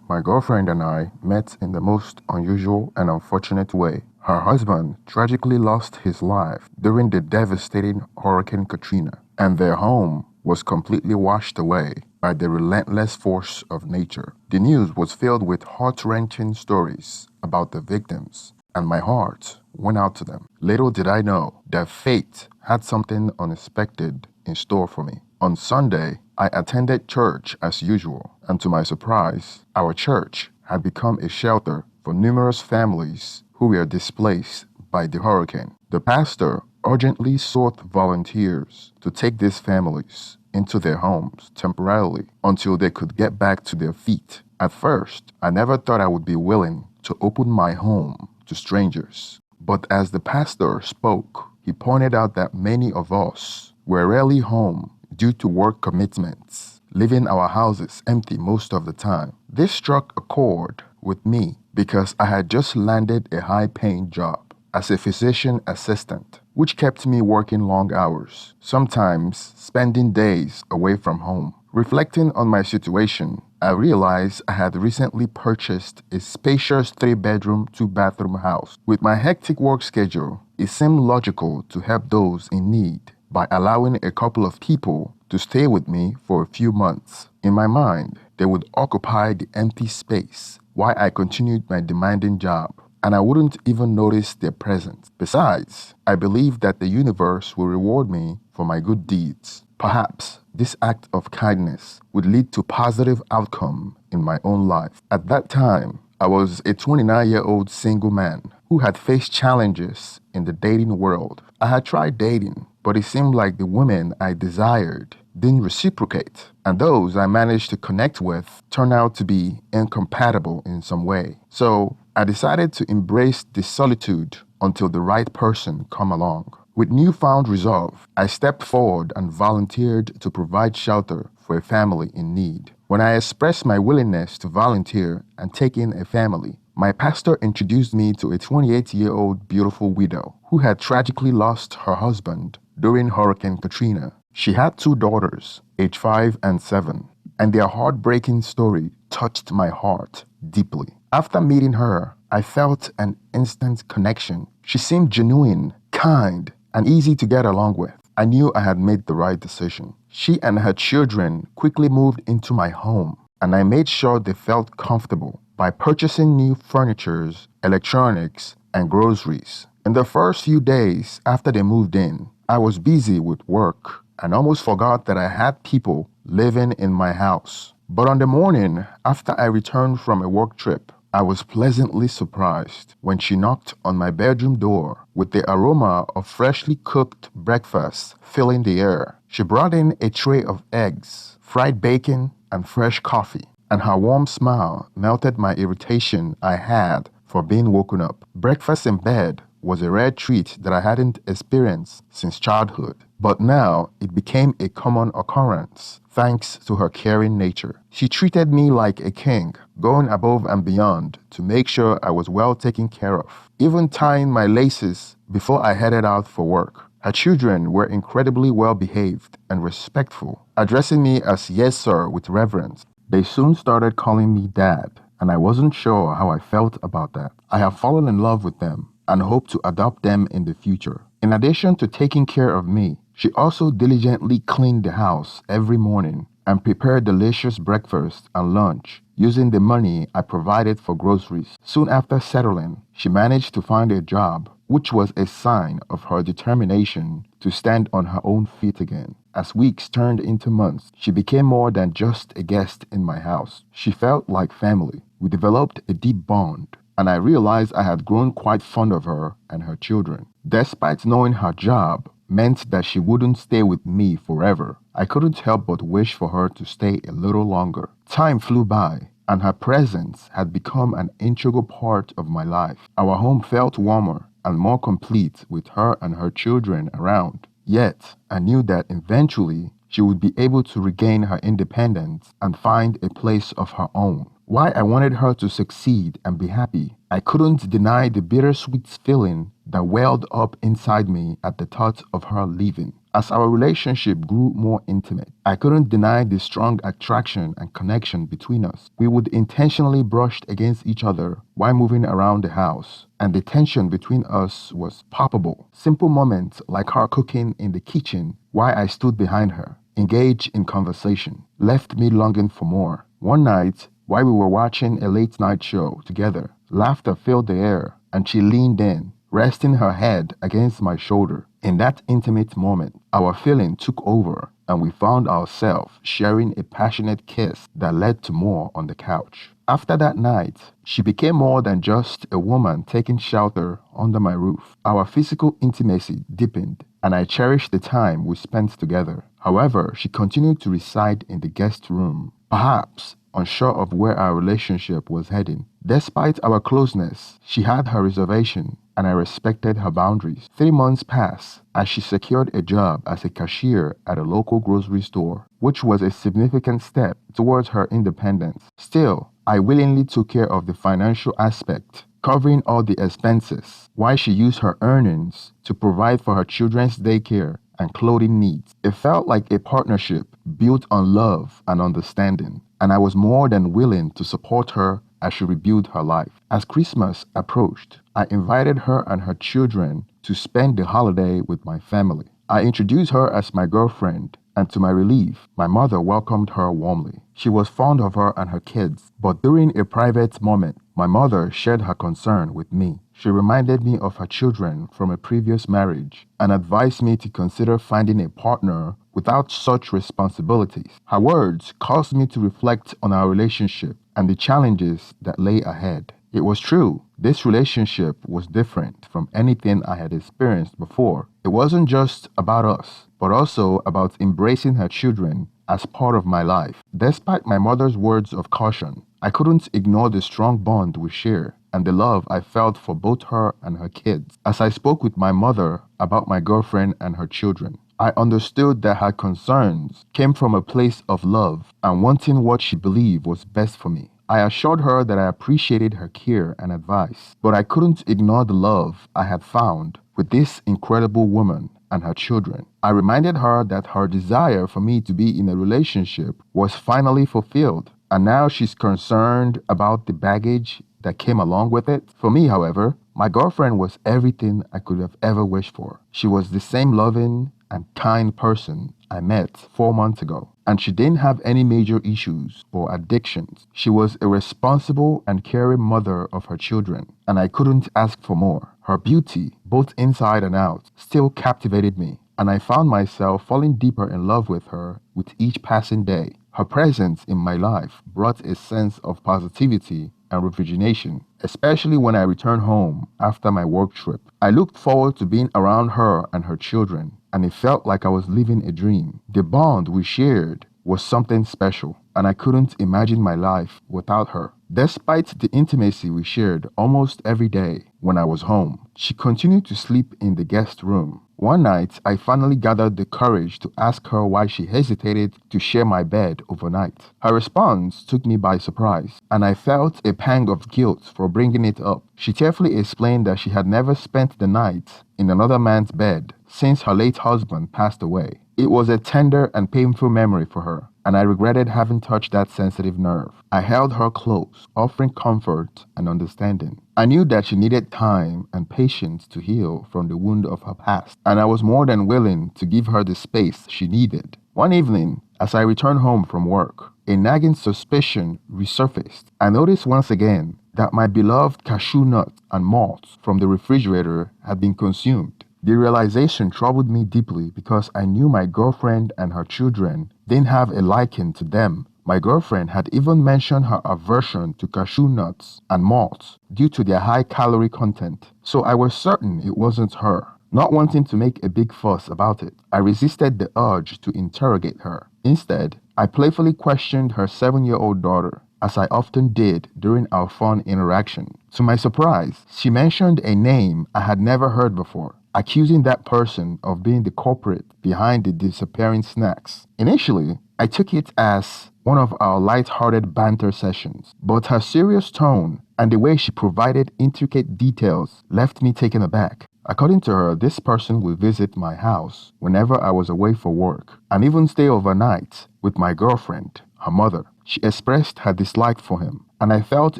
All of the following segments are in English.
My girlfriend and I met in the most unusual and unfortunate way. Her husband tragically lost his life during the devastating Hurricane Katrina, and their home was completely washed away by the relentless force of nature. The news was filled with heart-wrenching stories about the victims, and my heart went out to them. Little did I know that fate had something unexpected in store for me. On Sunday, I attended church as usual, and to my surprise, our church had become a shelter for numerous families who were displaced by the hurricane. The pastor urgently sought volunteers to take these families into their homes temporarily until they could get back to their feet. At first, I never thought I would be willing to open my home to strangers. But as the pastor spoke, he pointed out that many of us were rarely home due to work commitments, leaving our houses empty most of the time. This struck a chord with me because I had just landed a high-paying job as a physician assistant, which kept me working long hours, sometimes spending days away from home. Reflecting on my situation, I realized I had recently purchased a spacious 3-bedroom, 2-bathroom house. With my hectic work schedule, it seemed logical to help those in need by allowing a couple of people to stay with me for a few months. In my mind, they would occupy the empty space while I continued my demanding job, and I wouldn't even notice their presence. Besides, I believe that the universe will reward me for my good deeds. Perhaps this act of kindness would lead to positive outcome in my own life. At that time, I was a 29-year-old single man who had faced challenges in the dating world. I had tried dating, but it seemed like the women I desired didn't reciprocate, and those I managed to connect with turned out to be incompatible in some way. So I decided to embrace the solitude until the right person come along. With newfound resolve, I stepped forward and volunteered to provide shelter for a family in need. When I expressed my willingness to volunteer and take in a family, my pastor introduced me to a 28-year-old beautiful widow who had tragically lost her husband during Hurricane Katrina. She had 2 daughters, aged 5 and 7, and their heartbreaking story touched my heart deeply. After meeting her, I felt an instant connection. She seemed genuine, kind, and easy to get along with. I knew I had made the right decision. She and her children quickly moved into my home, and I made sure they felt comfortable by purchasing new furniture, electronics, and groceries. In the first few days after they moved in, I was busy with work and almost forgot that I had people living in my house. But on the morning after I returned from a work trip, I was pleasantly surprised when she knocked on my bedroom door with the aroma of freshly cooked breakfast filling the air. She brought in a tray of eggs, fried bacon, and fresh coffee, and her warm smile melted my irritation I had for being woken up. Breakfast in bed was a rare treat that I hadn't experienced since childhood, but now it became a common occurrence thanks to her caring nature. She treated me like a king, going above and beyond to make sure I was well taken care of, even tying my laces before I headed out for work. Her children were incredibly well behaved and respectful, addressing me as yes sir with reverence. They soon started calling me dad, and I wasn't sure how I felt about that. I have fallen in love with them and hope to adopt them in the future. In addition to taking care of me, she also diligently cleaned the house every morning and prepared delicious breakfast and lunch using the money I provided for groceries. Soon after settling, she managed to find a job, which was a sign of her determination to stand on her own feet again. As weeks turned into months, she became more than just a guest in my house. She felt like family. We developed a deep bond, and I realized I had grown quite fond of her and her children. Despite knowing her job meant that she wouldn't stay with me forever, I couldn't help but wish for her to stay a little longer. Time flew by, and her presence had become an integral part of my life. Our home felt warmer and more complete with her and her children around. Yet, I knew that eventually she would be able to regain her independence and find a place of her own. While I wanted her to succeed and be happy, I couldn't deny the bittersweet feeling that welled up inside me at the thought of her leaving. As our relationship grew more intimate, I couldn't deny the strong attraction and connection between us. We would intentionally brush against each other while moving around the house, and the tension between us was palpable. Simple moments like her cooking in the kitchen while I stood behind her, engaged in conversation, left me longing for more. One night, while we were watching a late night show together, laughter filled the air, and she leaned in, resting her head against my shoulder. In that intimate moment, our feeling took over, and we found ourselves sharing a passionate kiss that led to more on the couch. After that night, she became more than just a woman taking shelter under my roof. Our physical intimacy deepened, and I cherished the time we spent together. However, she continued to reside in the guest room, perhaps unsure of where our relationship was heading. Despite our closeness, she had her reservation, and I respected her boundaries. 3 months passed as she secured a job as a cashier at a local grocery store, which was a significant step towards her independence. Still, I willingly took care of the financial aspect, covering all the expenses, while she used her earnings to provide for her children's daycare and clothing needs. It felt like a partnership built on love and understanding, and I was more than willing to support her as she rebuilt her life. As Christmas approached, I invited her and her children to spend the holiday with my family. I introduced her as my girlfriend, and to my relief, my mother welcomed her warmly. She was fond of her and her kids, but during a private moment, my mother shared her concern with me. She reminded me of her children from a previous marriage and advised me to consider finding a partner without such responsibilities. Her words caused me to reflect on our relationship and the challenges that lay ahead. It was true, this relationship was different from anything I had experienced before. It wasn't just about us, but also about embracing her children as part of my life. Despite my mother's words of caution, I couldn't ignore the strong bond we share and the love I felt for both her and her kids. As I spoke with my mother about my girlfriend and her children, I understood that her concerns came from a place of love and wanting what she believed was best for me. I assured her that I appreciated her care and advice, but I couldn't ignore the love I had found with this incredible woman and her children. I reminded her that her desire for me to be in a relationship was finally fulfilled, and now she's concerned about the baggage that came along with it. For me, however, my girlfriend was everything I could have ever wished for. She was the same loving and kind person I met 4 months ago, and she didn't have any major issues or addictions. She was a responsible and caring mother of her children, and I couldn't ask for more. Her beauty, both inside and out, still captivated me, and I found myself falling deeper in love with her with each passing day. Her presence in my life brought a sense of positivity and rejuvenation, especially when I returned home after my work trip. I looked forward to being around her and her children, and it felt like I was living a dream. The bond we shared was something special, and I couldn't imagine my life without her. Despite the intimacy we shared almost every day when I was home, she continued to sleep in the guest room. One night, I finally gathered the courage to ask her why she hesitated to share my bed overnight. Her response took me by surprise, and I felt a pang of guilt for bringing it up. She tearfully explained that she had never spent the night in another man's bed since her late husband passed away. It was a tender and painful memory for her, and I regretted having touched that sensitive nerve. I held her close, offering comfort and understanding. I knew that she needed time and patience to heal from the wound of her past, and I was more than willing to give her the space she needed. One evening, as I returned home from work, a nagging suspicion resurfaced. I noticed once again that my beloved cashew nuts and malts from the refrigerator had been consumed. The realization troubled me deeply because I knew my girlfriend and her children didn't have a liking to them. My girlfriend had even mentioned her aversion to cashew nuts and malts due to their high calorie content, so I was certain it wasn't her. Not wanting to make a big fuss about it, I resisted the urge to interrogate her. Instead, I playfully questioned her 7-year-old daughter, as I often did during our fun interaction. To my surprise, she mentioned a name I had never heard before, accusing that person of being the culprit behind the disappearing snacks. Initially, I took it as one of our light-hearted banter sessions, but her serious tone and the way she provided intricate details left me taken aback. According to her, this person would visit my house whenever I was away for work and even stay overnight with my girlfriend, her mother. She expressed her dislike for him, and I felt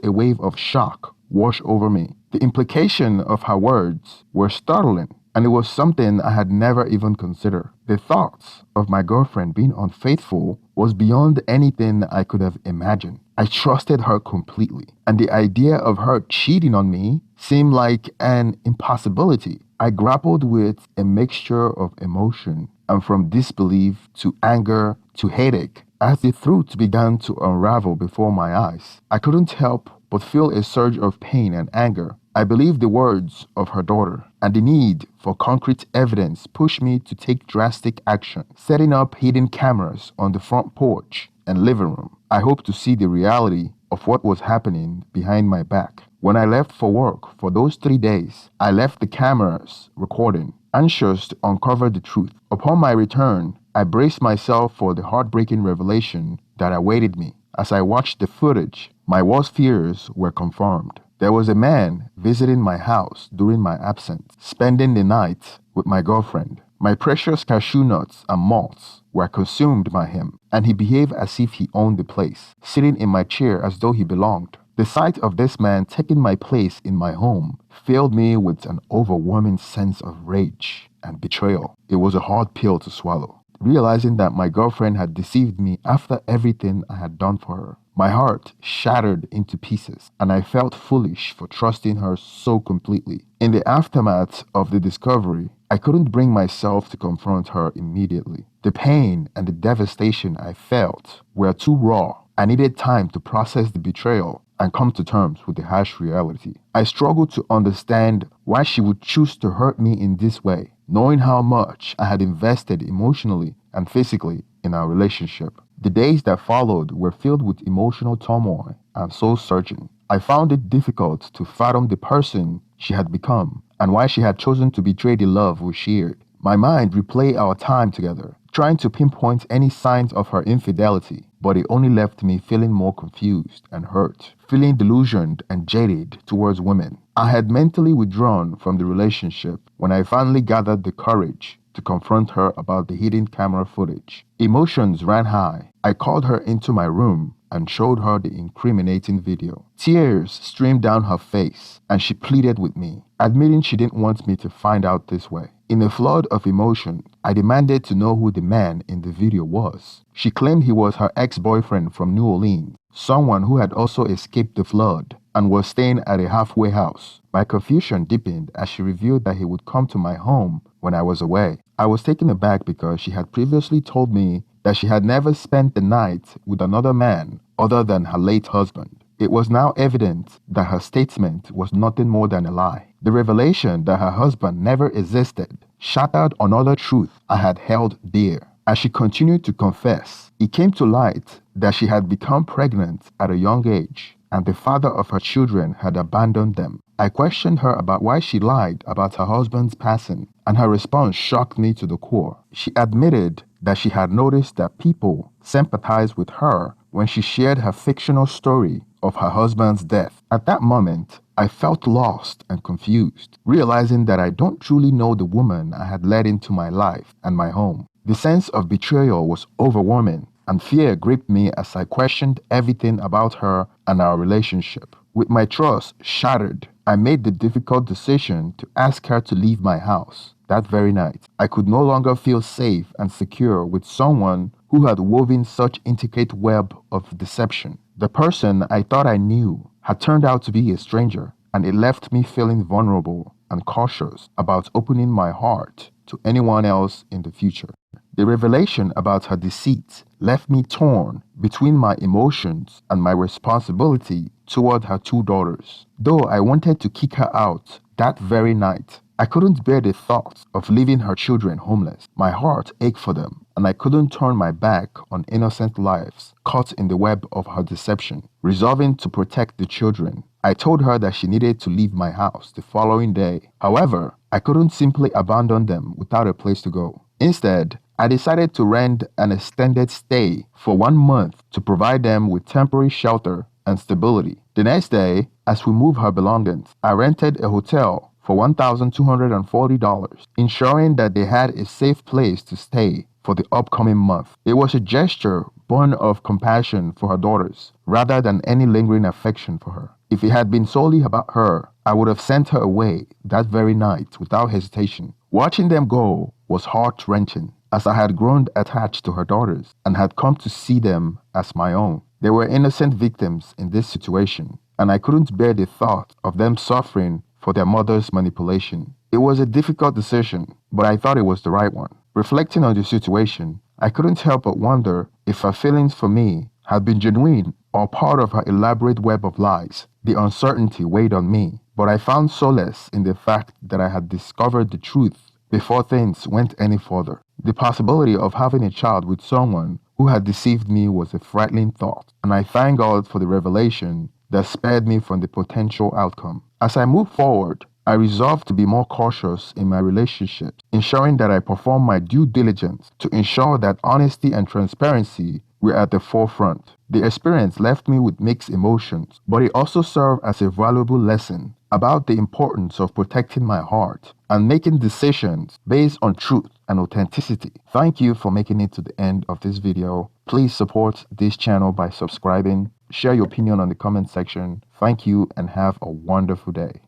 a wave of shock wash over me. The implication of her words were startling, and it was something I had never even considered. The thoughts of my girlfriend being unfaithful was beyond anything I could have imagined. I trusted her completely, and the idea of her cheating on me seemed like an impossibility. I grappled with a mixture of emotion, and from disbelief to anger to headache, as the truth began to unravel before my eyes. I couldn't help but feel a surge of pain and anger. I believed the words of her daughter, and the need for concrete evidence pushed me to take drastic action, setting up hidden cameras on the front porch and living room. I hoped to see the reality of what was happening behind my back. When I left for work for those 3 days, I left the cameras recording, anxious to uncover the truth. Upon my return, I braced myself for the heartbreaking revelation that awaited me. As I watched the footage, my worst fears were confirmed. There was a man visiting my house during my absence, spending the night with my girlfriend. My precious cashew nuts and malts were consumed by him, and he behaved as if he owned the place, sitting in my chair as though he belonged. The sight of this man taking my place in my home filled me with an overwhelming sense of rage and betrayal. It was a hard pill to swallow, realizing that my girlfriend had deceived me after everything I had done for her. My heart shattered into pieces, and I felt foolish for trusting her so completely. In the aftermath of the discovery, I couldn't bring myself to confront her immediately. The pain and the devastation I felt were too raw. I needed time to process the betrayal and come to terms with the harsh reality. I struggled to understand why she would choose to hurt me in this way, knowing how much I had invested emotionally and physically in our relationship. The days that followed were filled with emotional turmoil and soul-searching. I found it difficult to fathom the person she had become and why she had chosen to betray the love we shared. My mind replayed our time together, trying to pinpoint any signs of her infidelity, but it only left me feeling more confused and hurt, feeling delusioned and jaded towards women. I had mentally withdrawn from the relationship when I finally gathered the courage to confront her about the hidden camera footage. Emotions ran high. I called her into my room and showed her the incriminating video. Tears streamed down her face, and she pleaded with me, admitting she didn't want me to find out this way. In a flood of emotion, I demanded to know who the man in the video was. She claimed he was her ex-boyfriend from New Orleans, someone who had also escaped the flood and was staying at a halfway house. My confusion deepened as she revealed that he would come to my home when I was away. I was taken aback because she had previously told me that she had never spent the night with another man other than her late husband. It was now evident that her statement was nothing more than a lie. The revelation that her husband never existed shattered another truth I had held dear. As she continued to confess, it came to light that she had become pregnant at a young age, and the father of her children had abandoned them. I questioned her about why she lied about her husband's passing, and her response shocked me to the core. She admitted that she had noticed that people sympathized with her when she shared her fictional story of her husband's death. At that moment, I felt lost and confused, realizing that I don't truly know the woman I had let into my life and my home. The sense of betrayal was overwhelming, and fear gripped me as I questioned everything about her and our relationship. With my trust shattered, I made the difficult decision to ask her to leave my house. That very night, I could no longer feel safe and secure with someone who had woven such intricate web of deception. The person I thought I knew had turned out to be a stranger, and it left me feeling vulnerable and cautious about opening my heart to anyone else in the future. The revelation about her deceit left me torn between my emotions and my responsibility toward her 2 daughters. Though I wanted to kick her out that very night, I couldn't bear the thought of leaving her children homeless. My heart ached for them, and I couldn't turn my back on innocent lives caught in the web of her deception. Resolving to protect the children, I told her that she needed to leave my house the following day. However, I couldn't simply abandon them without a place to go. Instead, I decided to rent an extended stay for 1 month to provide them with temporary shelter and stability. The next day, as we moved her belongings, I rented a hotel for $1,240, ensuring that they had a safe place to stay for the upcoming month. It was a gesture born of compassion for her daughters, rather than any lingering affection for her. If it had been solely about her, I would have sent her away that very night without hesitation. Watching them go was heart-wrenching, as I had grown attached to her daughters and had come to see them as my own. They were innocent victims in this situation, and I couldn't bear the thought of them suffering for their mother's manipulation. It was a difficult decision, but I thought it was the right one. Reflecting on the situation, I couldn't help but wonder if her feelings for me had been genuine or part of her elaborate web of lies. The uncertainty weighed on me, but I found solace in the fact that I had discovered the truth before things went any further. The possibility of having a child with someone who had deceived me was a frightening thought, and I thank God for the revelation that spared me from the potential outcome. As I move forward, I resolved to be more cautious in my relationships, ensuring that I perform my due diligence to ensure that honesty and transparency were at the forefront. The experience left me with mixed emotions, but it also served as a valuable lesson about the importance of protecting my heart and making decisions based on truth and authenticity. Thank you for making it to the end of this video. Please support this channel by subscribing. Share your opinion on the comment section. Thank you and have a wonderful day.